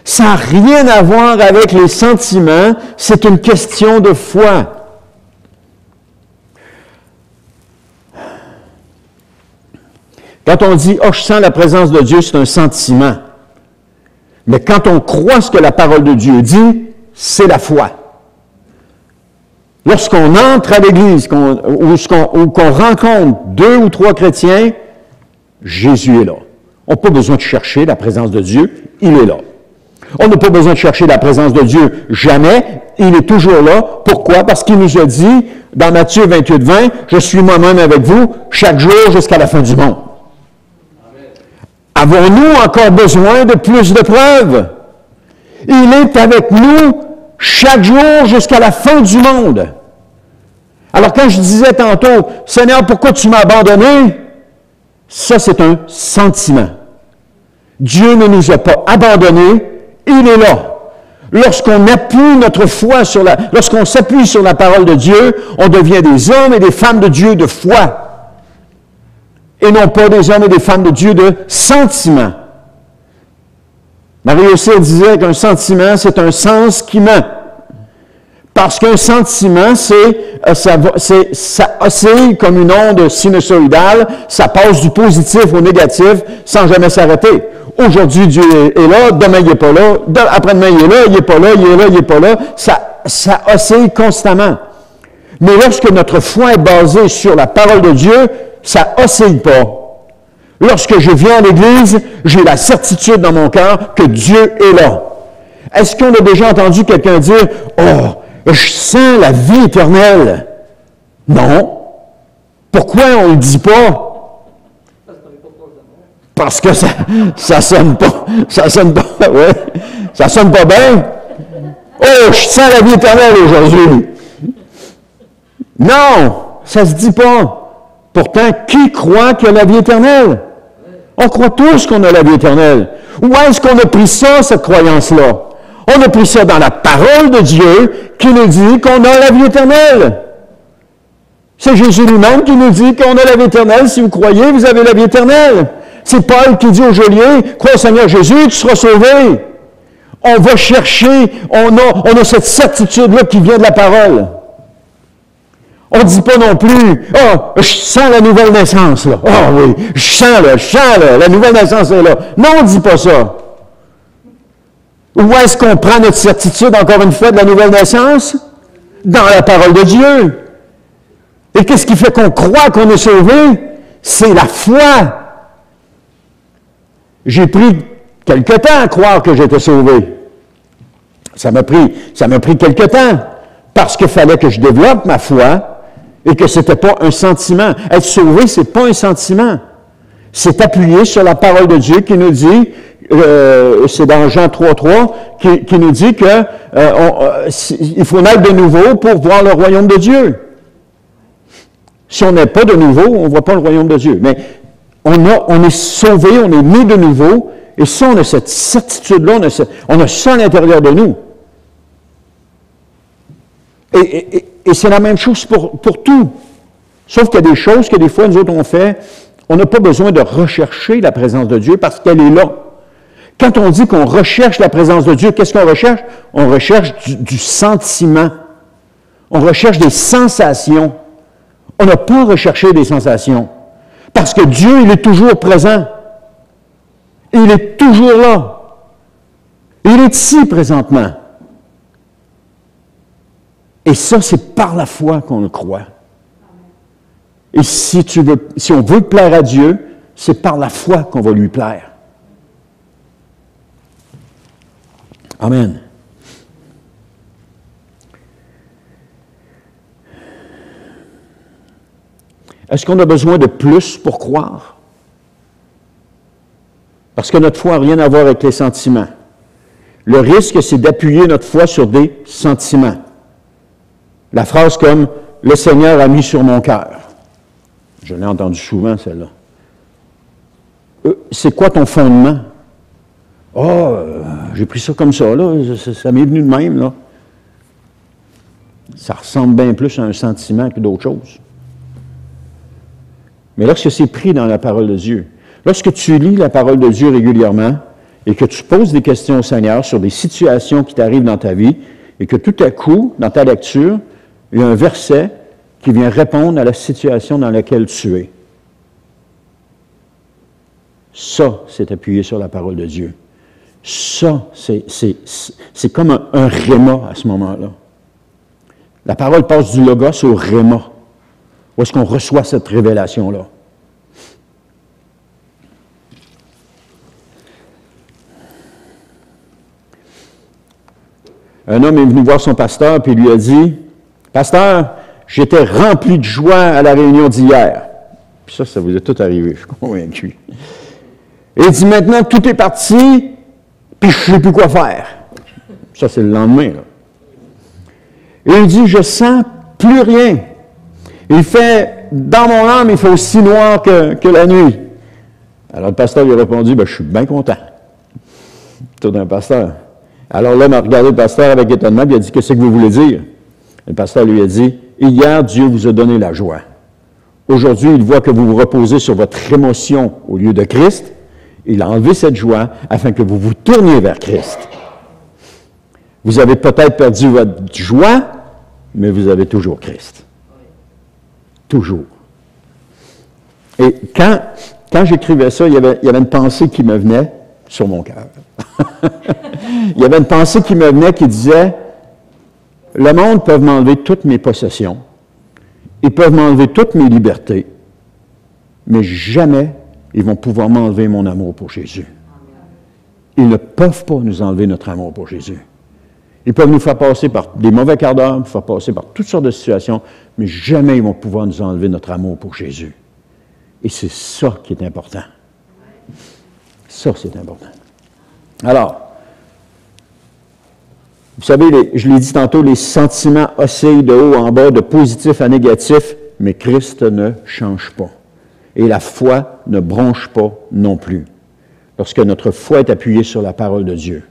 Ça n'a rien à voir avec les sentiments, c'est une question de foi. Quand on dit « Oh, je sens la présence de Dieu », c'est un sentiment. Mais quand on croit ce que la parole de Dieu dit, c'est la foi. Lorsqu'on entre à l'Église, ou qu'on rencontre 2 ou 3 chrétiens, Jésus est là. On n'a pas besoin de chercher la présence de Dieu, il est là. On n'a pas besoin de chercher la présence de Dieu jamais, il est toujours là. Pourquoi? Parce qu'il nous a dit, dans Matthieu 28, 20, « Je suis moi-même avec vous chaque jour jusqu'à la fin du monde. » Avons-nous encore besoin de plus de preuves? Il est avec nous chaque jour jusqu'à la fin du monde. Alors quand je disais tantôt, « Seigneur, pourquoi tu m'as abandonné? » Ça, c'est un sentiment. Dieu ne nous a pas abandonnés, il est là. Lorsqu'on appuie notre foi lorsqu'on s'appuie sur la parole de Dieu, on devient des hommes et des femmes de Dieu de foi. Et non pas des hommes et des femmes de Dieu de sentiment. Marie-Océane disait qu'un sentiment, c'est un sens qui ment. Parce qu'un sentiment, ça oscille comme une onde sinusoïdale, ça passe du positif au négatif sans jamais s'arrêter. Aujourd'hui, Dieu est là, demain, il n'est pas là, après-demain, il est là, il n'est pas là, il est là, il n'est pas là. Ça oscille constamment. Mais lorsque notre foi est basée sur la parole de Dieu, ça oscille pas. Lorsque je viens à l'Église, j'ai la certitude dans mon cœur que Dieu est là. Est-ce qu'on a déjà entendu quelqu'un dire « Oh, je sens la vie éternelle. » Non. Pourquoi on ne le dit pas? Parce que ça sonne pas. Ça sonne pas, ouais. Ça sonne pas bien. Oh, je sens la vie éternelle aujourd'hui. Non, ça se dit pas. Pourtant, qui croit qu'il y a la vie éternelle? On croit tous qu'on a la vie éternelle. Où est-ce qu'on a pris ça, cette croyance-là? On a pris ça dans la parole de Dieu qui nous dit qu'on a la vie éternelle. C'est Jésus lui-même qui nous dit qu'on a la vie éternelle. Si vous croyez, vous avez la vie éternelle. C'est Paul qui dit au geôlier, « Crois au Seigneur Jésus, tu seras sauvé. » On va chercher, on a cette certitude-là qui vient de la parole. On ne dit pas non plus, « Oh, je sens la nouvelle naissance, là. Oh oui, je sens, la nouvelle naissance est là. » Non, on ne dit pas ça. Où est-ce qu'on prend notre certitude, encore une fois, de la nouvelle naissance? Dans la parole de Dieu. Et qu'est-ce qui fait qu'on croit qu'on est sauvé? C'est la foi. J'ai pris quelque temps à croire que j'étais sauvé. Ça m'a pris quelque temps, parce qu'il fallait que je développe ma foi, et que ce n'était pas un sentiment. Être sauvé, ce n'est pas un sentiment. C'est appuyé sur la parole de Dieu qui nous dit, c'est dans Jean 3,3, qui nous dit que il faut naître de nouveau pour voir le royaume de Dieu. Si on n'est pas de nouveau, on ne voit pas le royaume de Dieu. Mais on est sauvé, on est né de nouveau, et ça, on a cette certitude-là, on a ça à l'intérieur de nous. Et c'est la même chose pour tout. Sauf qu'il y a des choses que des fois, nous autres, on fait, on n'a pas besoin de rechercher la présence de Dieu parce qu'elle est là. Quand on dit qu'on recherche la présence de Dieu, qu'est-ce qu'on recherche? On recherche du sentiment. On recherche des sensations. On n'a pas recherché des sensations. Parce que Dieu, il est toujours présent. Il est toujours là. Il est ici présentement. Et ça, c'est par la foi qu'on le croit. Et si on veut plaire à Dieu, c'est par la foi qu'on va lui plaire. Amen. Est-ce qu'on a besoin de plus pour croire? Parce que notre foi n'a rien à voir avec les sentiments. Le risque, c'est d'appuyer notre foi sur des sentiments. La phrase comme « Le Seigneur a mis sur mon cœur ». Je l'ai entendu souvent, celle-là. C'est quoi ton fondement? « Oh, j'ai pris ça comme ça, là. Ça m'est venu de même, là. » Ça ressemble bien plus à un sentiment que d'autres choses. Mais lorsque c'est pris dans la parole de Dieu, lorsque tu lis la parole de Dieu régulièrement et que tu poses des questions au Seigneur sur des situations qui t'arrivent dans ta vie et que tout à coup, dans ta lecture, il y a un verset qui vient répondre à la situation dans laquelle tu es. Ça, c'est appuyé sur la parole de Dieu. Ça, c'est comme un réma à ce moment-là. La parole passe du logos au réma. Où est-ce qu'on reçoit cette révélation-là? Un homme est venu voir son pasteur puis lui a dit, « Pasteur, j'étais rempli de joie à la réunion d'hier. » Puis ça vous est tout arrivé, je suis convaincu. Et il dit, « Maintenant, tout est parti, puis je ne sais plus quoi faire. » Ça, c'est le lendemain, là. Et il dit, « Je sens plus rien. Il fait, dans mon âme, il fait aussi noir que la nuit. » Alors le pasteur lui a répondu, « Je suis bien content. » Tout un pasteur. Alors l'homme a regardé le pasteur avec étonnement, et il a dit, « Qu'est-ce que vous voulez dire? » Le pasteur lui a dit, « Hier, Dieu vous a donné la joie. Aujourd'hui, il voit que vous vous reposez sur votre émotion au lieu de Christ. Il a enlevé cette joie afin que vous vous tourniez vers Christ. Vous avez peut-être perdu votre joie, mais vous avez toujours Christ. » Toujours. Et quand j'écrivais ça, il y avait une pensée qui me venait sur mon cœur. Il y avait une pensée qui me venait qui disait, « Le monde peut m'enlever toutes mes possessions, ils peuvent m'enlever toutes mes libertés, mais jamais ils vont pouvoir m'enlever mon amour pour Jésus. Ils ne peuvent pas nous enlever notre amour pour Jésus. Ils peuvent nous faire passer par des mauvais quarts d'heure, nous faire passer par toutes sortes de situations, mais jamais ils vont pouvoir nous enlever notre amour pour Jésus. Et c'est ça qui est important. Ça, c'est important. Alors, vous savez, je l'ai dit tantôt, les sentiments oscillent de haut en bas, de positif à négatif, mais Christ ne change pas. Et la foi ne bronche pas non plus, lorsque notre foi est appuyée sur la parole de Dieu.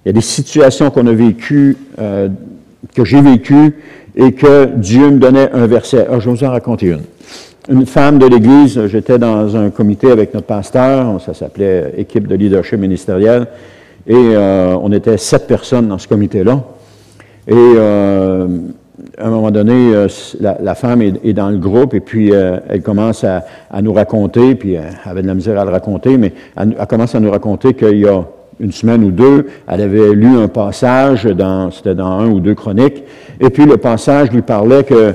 Il y a des situations qu'on a vécues, que j'ai vécues, et que Dieu me donnait un verset. Alors, je vais vous en raconter une. Une femme de l'Église, j'étais dans un comité avec notre pasteur, ça s'appelait Équipe de leadership ministériel, et on était 7 personnes dans ce comité-là. Et à un moment donné, la femme est dans le groupe, et puis elle commence à nous raconter, puis elle avait de la misère à le raconter, mais elle commence à nous raconter qu'il y a une semaine ou deux, elle avait lu un passage, c'était dans 1 ou 2 chroniques, et puis le passage lui parlait que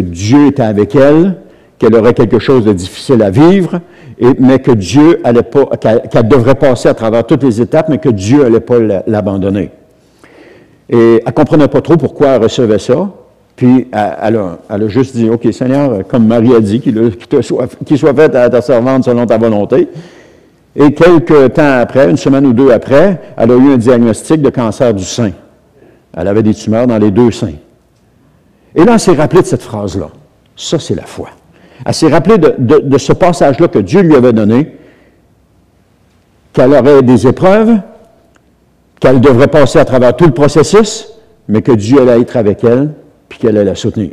Dieu était avec elle, qu'elle aurait quelque chose de difficile à vivre, mais que Dieu allait pas, qu'elle devrait passer à travers toutes les étapes, mais que Dieu allait pas l'abandonner. Et elle ne comprenait pas trop pourquoi elle recevait ça, puis elle a juste dit, « OK, Seigneur, comme Marie a dit, qu'il soit fait à ta servante selon ta volonté. » Et quelques temps après, une semaine ou 2 après, elle a eu un diagnostic de cancer du sein. Elle avait des tumeurs dans les 2 seins. Et là, elle s'est rappelée de cette phrase-là. Ça, c'est la foi. Elle s'est rappelée de ce passage-là que Dieu lui avait donné, qu'elle aurait des épreuves, qu'elle devrait passer à travers tout le processus, mais que Dieu allait être avec elle, puis qu'elle allait la soutenir.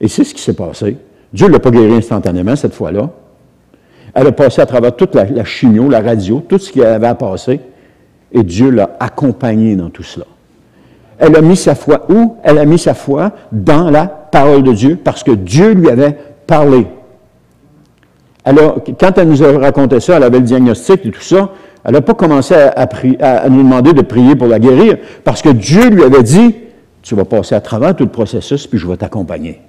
Et c'est ce qui s'est passé. Dieu ne l'a pas guérie instantanément, cette fois-là. Elle a passé à travers toute la chimio, la radio, tout ce qu'elle avait à passer, et Dieu l'a accompagnée dans tout cela. Elle a mis sa foi où? Elle a mis sa foi dans la parole de Dieu, parce que Dieu lui avait parler. Alors, quand elle nous a raconté ça, elle avait le diagnostic et tout ça, elle n'a pas commencé à nous demander de prier pour la guérir, parce que Dieu lui avait dit, tu vas passer à travers tout le processus, puis je vais t'accompagner.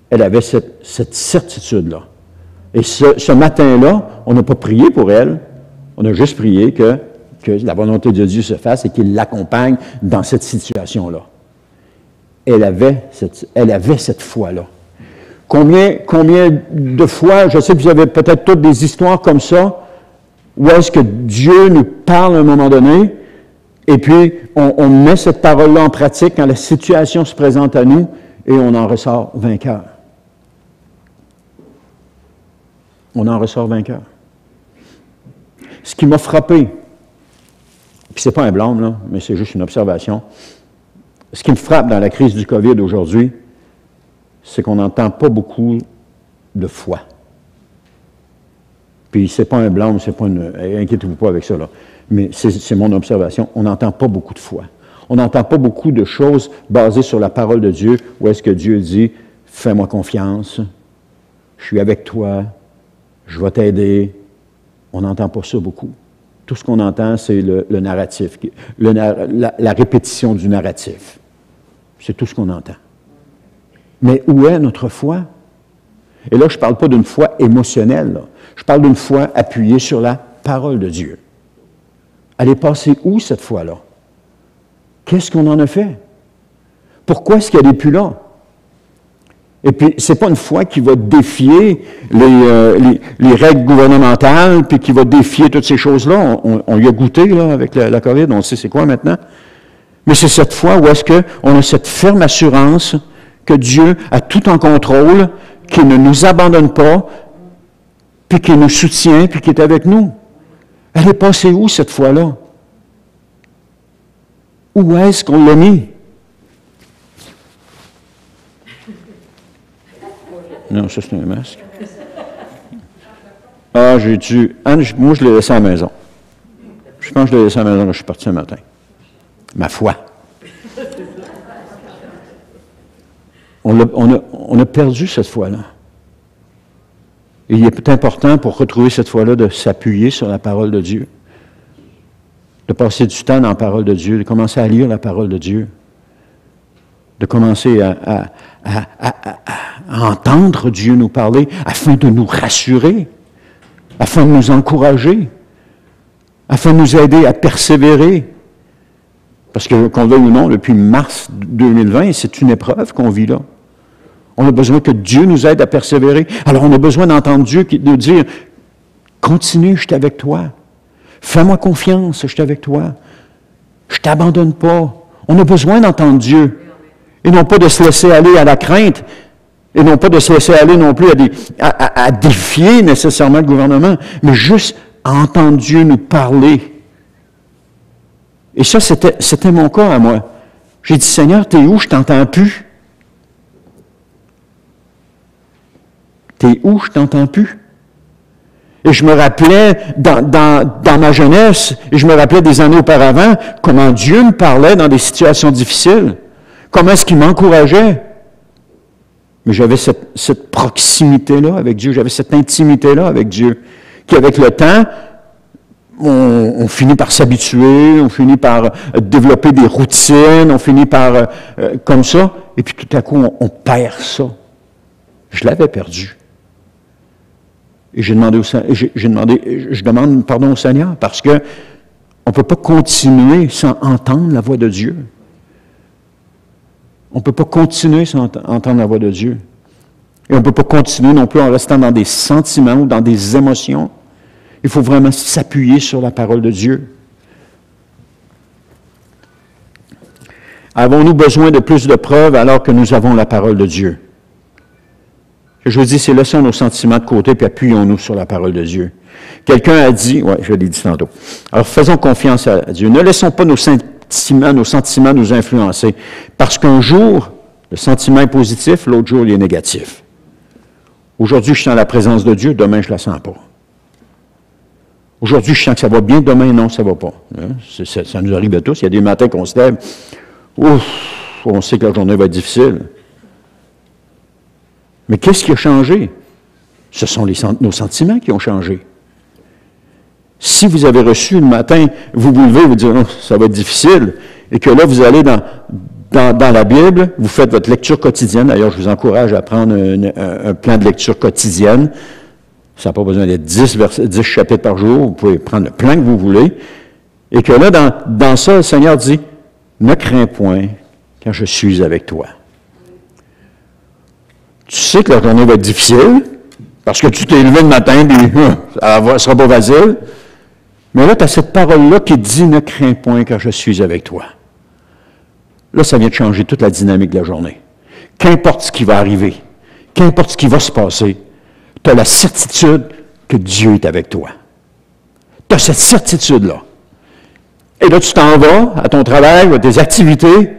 Elle avait cette certitude-là. Et ce matin-là, on n'a pas prié pour elle, on a juste prié que la volonté de Dieu se fasse et qu'il l'accompagne dans cette situation-là. Elle avait cette foi-là. Combien de fois, je sais que vous avez peut-être toutes des histoires comme ça, où est-ce que Dieu nous parle à un moment donné, et puis on met cette parole-là en pratique quand la situation se présente à nous, et on en ressort vainqueur. On en ressort vainqueur. Ce qui m'a frappé, puis c'est pas un blâme, là, mais c'est juste une observation, ce qui me frappe dans la crise du COVID aujourd'hui, c'est qu'on n'entend pas beaucoup de foi. Puis c'est pas un blâme, c'est pas une... Inquiétez-vous pas avec ça, là. Mais c'est mon observation. On n'entend pas beaucoup de foi. On n'entend pas beaucoup de choses basées sur la parole de Dieu, où est-ce que Dieu dit, fais-moi confiance, je suis avec toi, je vais t'aider. On n'entend pas ça beaucoup. Tout ce qu'on entend, c'est le narratif, la répétition du narratif. C'est tout ce qu'on entend. Mais où est notre foi? Et là, je ne parle pas d'une foi émotionnelle, là. Je parle d'une foi appuyée sur la parole de Dieu. Elle est passée où, cette foi-là? Qu'est-ce qu'on en a fait? Pourquoi est-ce qu'elle n'est plus là? Et puis, ce n'est pas une foi qui va défier les règles gouvernementales, puis qui va défier toutes ces choses-là. On y a goûté, là, avec la COVID, on sait c'est quoi maintenant. Mais c'est cette foi où est-ce qu'on a cette ferme assurance que Dieu a tout en contrôle, qu'il ne nous abandonne pas, puis qu'il nous soutient, puis qu'il est avec nous. Elle est passée où, cette foi-là? Où est-ce qu'on l'a mis? Non, ça, c'est un masque. Ah, j'ai dû... Anne, moi, je l'ai laissé à la maison. Je pense que je l'ai laissé à la maison quand je suis parti ce matin. Ma foi. On a perdu cette foi-là. Et il est important, pour retrouver cette foi-là, de s'appuyer sur la parole de Dieu. De passer du temps dans la parole de Dieu, de commencer à lire la parole de Dieu. De commencer à entendre Dieu nous parler, afin de nous rassurer, afin de nous encourager, afin de nous aider à persévérer. Parce que, qu'on le veuille ou non, depuis mars 2020, c'est une épreuve qu'on vit là. On a besoin que Dieu nous aide à persévérer. Alors, on a besoin d'entendre Dieu nous dire, continue, je suis avec toi. Fais-moi confiance, je suis avec toi. Je ne t'abandonne pas. On a besoin d'entendre Dieu. Et non pas de se laisser aller à la crainte, et non pas de se laisser aller non plus à défier nécessairement le gouvernement, mais juste à entendre Dieu nous parler. Et ça, c'était mon cas à moi. J'ai dit, Seigneur, t'es où? Je t'entends plus. T'es où? Je t'entends plus. Et je me rappelais, dans ma jeunesse, et je me rappelais des années auparavant, comment Dieu me parlait dans des situations difficiles. Comment est-ce qu'il m'encourageait? Mais j'avais cette proximité-là avec Dieu, j'avais cette intimité-là avec Dieu, qui avec le temps, on finit par s'habituer, on finit par développer des routines, on finit par comme ça, et puis tout à coup, on perd ça. Je l'avais perdu. Et je demande pardon au Seigneur, parce que on ne peut pas continuer sans entendre la voix de Dieu. On ne peut pas continuer sans entendre la voix de Dieu. Et on ne peut pas continuer non plus en restant dans des sentiments ou dans des émotions. Il faut vraiment s'appuyer sur la parole de Dieu. Avons-nous besoin de plus de preuves alors que nous avons la parole de Dieu? Je vous dis, c'est laissons nos sentiments de côté puis appuyons-nous sur la parole de Dieu. Quelqu'un a dit, je l'ai dit tantôt, alors faisons confiance à Dieu. Ne laissons pas nos sentiments nous influencer. Parce qu'un jour, le sentiment est positif, l'autre jour, il est négatif. Aujourd'hui, je sens la présence de Dieu, demain, je ne la sens pas. Aujourd'hui, je sens que ça va bien, demain, non, ça ne va pas. Ça nous arrive à tous. Il y a des matins qu'on se lève, on sait que la journée va être difficile. Mais qu'est-ce qui a changé? Ce sont nos sentiments qui ont changé. Si vous avez reçu le matin, vous vous levez, vous dites oh, « ça va être difficile », et que là, vous allez dans la Bible, vous faites votre lecture quotidienne. D'ailleurs, je vous encourage à prendre un plan de lecture quotidienne. Ça n'a pas besoin d'être 10 chapitres par jour. Vous pouvez prendre le plan que vous voulez. Et que là, dans ça, le Seigneur dit « Ne crains point, car je suis avec toi. » Tu sais que la journée va être difficile, parce que tu t'es levé le matin, et ça ne sera pas facile. Mais là, tu as cette parole-là qui dit « Ne crains point, car je suis avec toi. » Là, ça vient de changer toute la dynamique de la journée. Qu'importe ce qui va arriver, qu'importe ce qui va se passer, tu as la certitude que Dieu est avec toi. Tu as cette certitude-là. Et là, tu t'en vas à ton travail, à tes activités,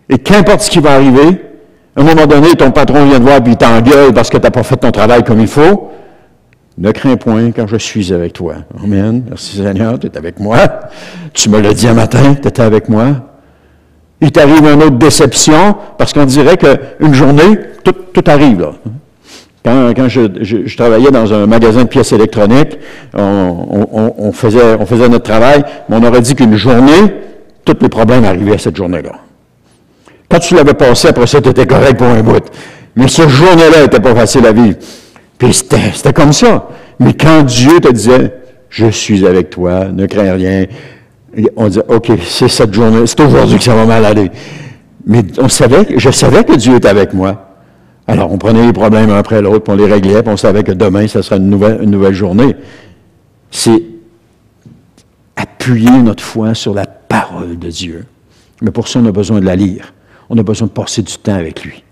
et qu'importe ce qui va arriver, à un moment donné, ton patron vient te voir et il t'engueule parce que tu n'as pas fait ton travail comme il faut. Ne crains point, car je suis avec toi. Amen. Merci Seigneur, tu es avec moi. Tu me l'as dit un matin, tu étais avec moi. Il t'arrive une autre déception, parce qu'on dirait qu'une journée, tout arrive là. Quand je travaillais dans un magasin de pièces électroniques, on faisait notre travail, mais on aurait dit qu'une journée, tous les problèmes arrivaient à cette journée-là. Quand tu l'avais passé, après ça, tu étais correct pour un bout. Mais cette journée-là n'était pas facile à vivre. Puis c'était comme ça. Mais quand Dieu te disait, « Je suis avec toi, ne crains rien », on disait, « OK, c'est cette journée, c'est aujourd'hui que ça va mal aller. » Mais je savais que Dieu était avec moi. Alors, on prenait les problèmes un après l'autre, puis on les réglait, puis on savait que demain, ça sera une nouvelle journée. C'est appuyer notre foi sur la parole de Dieu. Mais pour ça, on a besoin de la lire. On a besoin de passer du temps avec lui.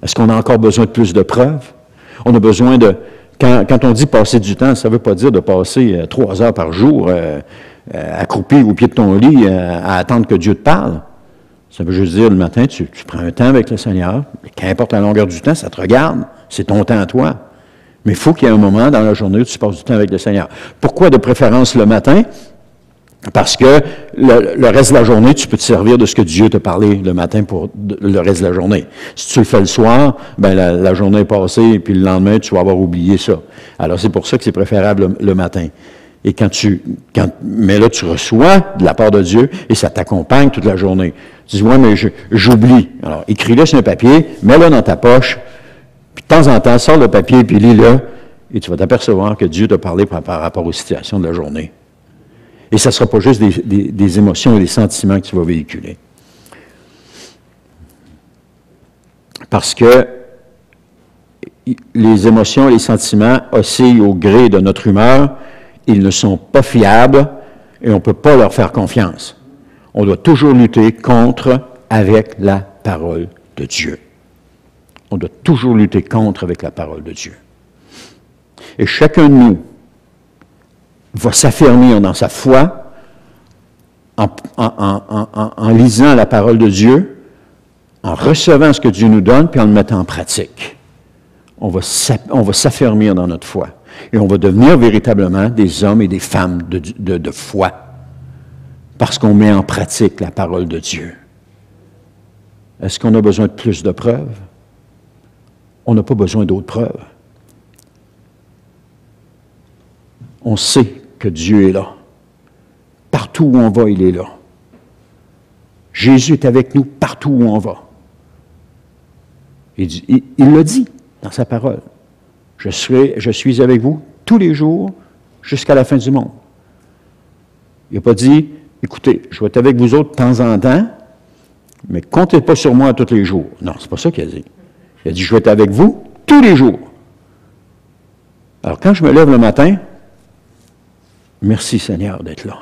Est-ce qu'on a encore besoin de plus de preuves? On a besoin de... Quand on dit passer du temps, ça ne veut pas dire de passer 3 heures par jour accroupi au pied de ton lit à attendre que Dieu te parle. Ça veut juste dire, le matin, tu prends un temps avec le Seigneur, qu'importe la longueur du temps, ça te regarde, c'est ton temps à toi. Mais il faut qu'il y ait un moment dans la journée où tu passes du temps avec le Seigneur. Pourquoi de préférence le matin? Parce que le reste de la journée, tu peux te servir de ce que Dieu t'a parlé le matin pour le reste de la journée. Si tu le fais le soir, ben la journée est passée, et puis le lendemain, tu vas avoir oublié ça. Alors, c'est pour ça que c'est préférable le matin. Et mais là, tu reçois de la part de Dieu, et ça t'accompagne toute la journée. Tu dis, ouais, mais j'oublie. Alors, écris-le sur un papier, mets-le dans ta poche, puis de temps en temps, sors le papier, puis lis-le, et tu vas t'apercevoir que Dieu t'a parlé par rapport aux situations de la journée. Et ça ne sera pas juste des émotions et des sentiments que tu vas véhiculer. Parce que les émotions et les sentiments oscillent au gré de notre humeur, ils ne sont pas fiables et on ne peut pas leur faire confiance. On doit toujours lutter contre avec la parole de Dieu. On doit toujours lutter contre avec la parole de Dieu. Et chacun de nous va s'affermir dans sa foi en lisant la parole de Dieu, en recevant ce que Dieu nous donne, puis en le mettant en pratique. On va s'affermir dans notre foi. Et on va devenir véritablement des hommes et des femmes de foi, parce qu'on met en pratique la parole de Dieu. Est-ce qu'on a besoin de plus de preuves? On n'a pas besoin d'autres preuves. On sait que Dieu est là. Partout où on va, il est là. Jésus est avec nous partout où on va. Il l'a dit dans sa parole. Je suis avec vous tous les jours jusqu'à la fin du monde. Il n'a pas dit, écoutez, je vais être avec vous autres de temps en temps, mais comptez pas sur moi tous les jours. Non, c'est pas ça qu'il a dit. Il a dit, je vais être avec vous tous les jours. Alors, quand je me lève le matin, merci Seigneur d'être là.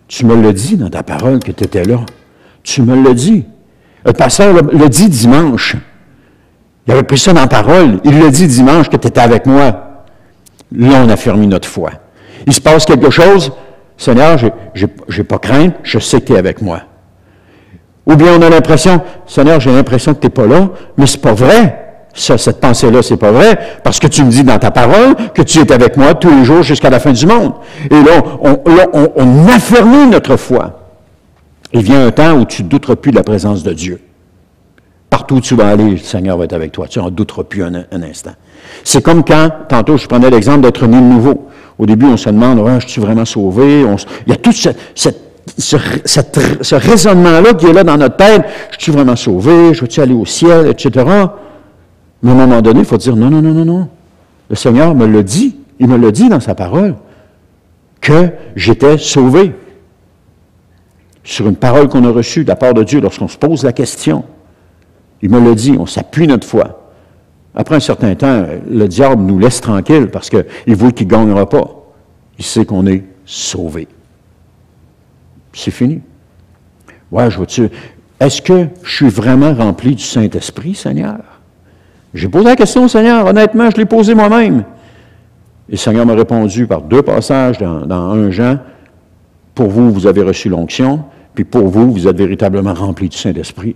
Tu me l'as dit dans ta parole que tu étais là. Tu me l'as dit. Le pasteur l'a dit dimanche. Il avait pris ça dans la parole. Il l'a dit dimanche que tu étais avec moi. Là, on a affirmé notre foi. Il se passe quelque chose. Seigneur, j'ai pas crainte. Je sais que tu es avec moi. Ou bien on a l'impression, Seigneur, j'ai l'impression que tu n'es pas là, mais c'est pas vrai. Cette pensée-là, c'est pas vrai, parce que tu me dis dans ta parole que tu es avec moi tous les jours jusqu'à la fin du monde. Et là, on affermit notre foi. Il vient un temps où tu ne douteras plus de la présence de Dieu. Partout où tu vas aller, le Seigneur va être avec toi. Tu n'en douteras plus un instant. C'est comme quand, tantôt, je prenais l'exemple d'être né de nouveau. Au début, on se demande, je suis vraiment sauvé? Il y a tout ce raisonnement-là qui est là dans notre tête. Je suis vraiment sauvé? Je veux-tu aller au ciel? Etc. Mais à un moment donné, il faut dire, non. Le Seigneur me l'a dit. Il me l'a dit dans sa parole que j'étais sauvé. Sur une parole qu'on a reçue de la part de Dieu lorsqu'on se pose la question. Il me l'a dit, on s'appuie notre foi. Après un certain temps, le diable nous laisse tranquille parce qu'il voit qu'il ne gagnera pas. Il sait qu'on est sauvé. C'est fini. Ouais, est-ce que je suis vraiment rempli du Saint-Esprit, Seigneur? J'ai posé la question au Seigneur, honnêtement, je l'ai posée moi-même. Et le Seigneur m'a répondu par 2 passages dans 1 Jean. Pour vous, vous avez reçu l'onction, puis pour vous, vous êtes véritablement rempli du Saint-Esprit.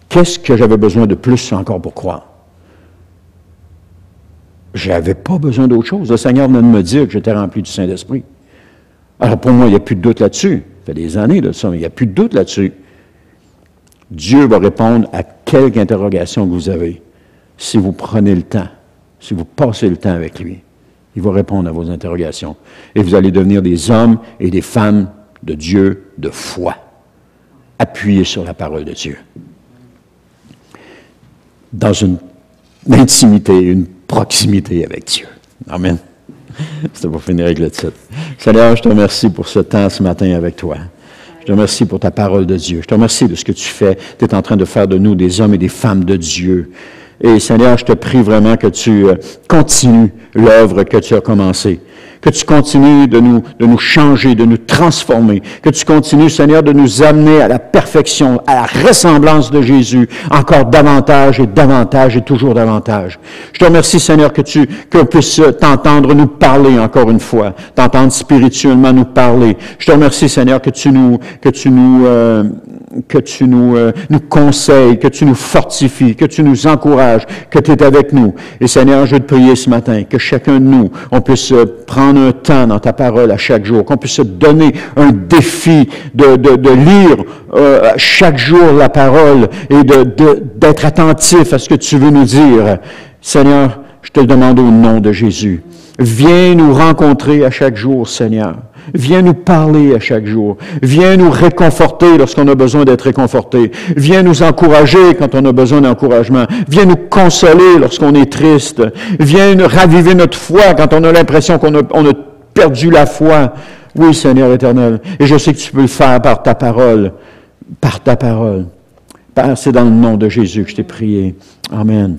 Qu'est-ce que j'avais besoin de plus encore pour croire? Je n'avais pas besoin d'autre chose. Le Seigneur venait de me dire que j'étais rempli du Saint-Esprit. Alors pour moi, il n'y a plus de doute là-dessus. Ça fait des années de ça, mais il n'y a plus de doute là-dessus. Dieu va répondre à quelque interrogation que vous avez. Si vous prenez le temps, si vous passez le temps avec lui, il va répondre à vos interrogations. Et vous allez devenir des hommes et des femmes de Dieu de foi, appuyés sur la parole de Dieu. Dans une intimité, une proximité avec Dieu. Amen. C'était pour finir avec le titre. Seigneur, je te remercie pour ce temps ce matin avec toi. Je te remercie pour ta parole de Dieu. Je te remercie de ce que tu fais. Tu es en train de faire de nous des hommes et des femmes de Dieu. Et Seigneur, je te prie vraiment que tu continues l'œuvre que tu as commencée. Que tu continues de nous changer, de nous transformer. Que tu continues, Seigneur, de nous amener à la perfection, à la ressemblance de Jésus, encore davantage et davantage et toujours davantage. Je te remercie, Seigneur, qu'on puisse t'entendre nous parler encore une fois, t'entendre spirituellement nous parler. Je te remercie, Seigneur, que tu nous conseilles, que tu nous fortifies, que tu nous encourages, que tu es avec nous. Et Seigneur, je veux te prier ce matin, que chacun de nous, on puisse prendre un temps dans ta parole à chaque jour, qu'on puisse se donner un défi de lire chaque jour la parole et d'être attentif à ce que tu veux nous dire. Seigneur, je te le demande au nom de Jésus. Viens nous rencontrer à chaque jour, Seigneur. Viens nous parler à chaque jour. Viens nous réconforter lorsqu'on a besoin d'être réconforté. Viens nous encourager quand on a besoin d'encouragement. Viens nous consoler lorsqu'on est triste. Viens nous raviver notre foi quand on a l'impression qu'on a perdu la foi. Oui, Seigneur éternel. Et je sais que tu peux le faire par ta parole. Par ta parole. Père, c'est dans le nom de Jésus que je t'ai prié. Amen.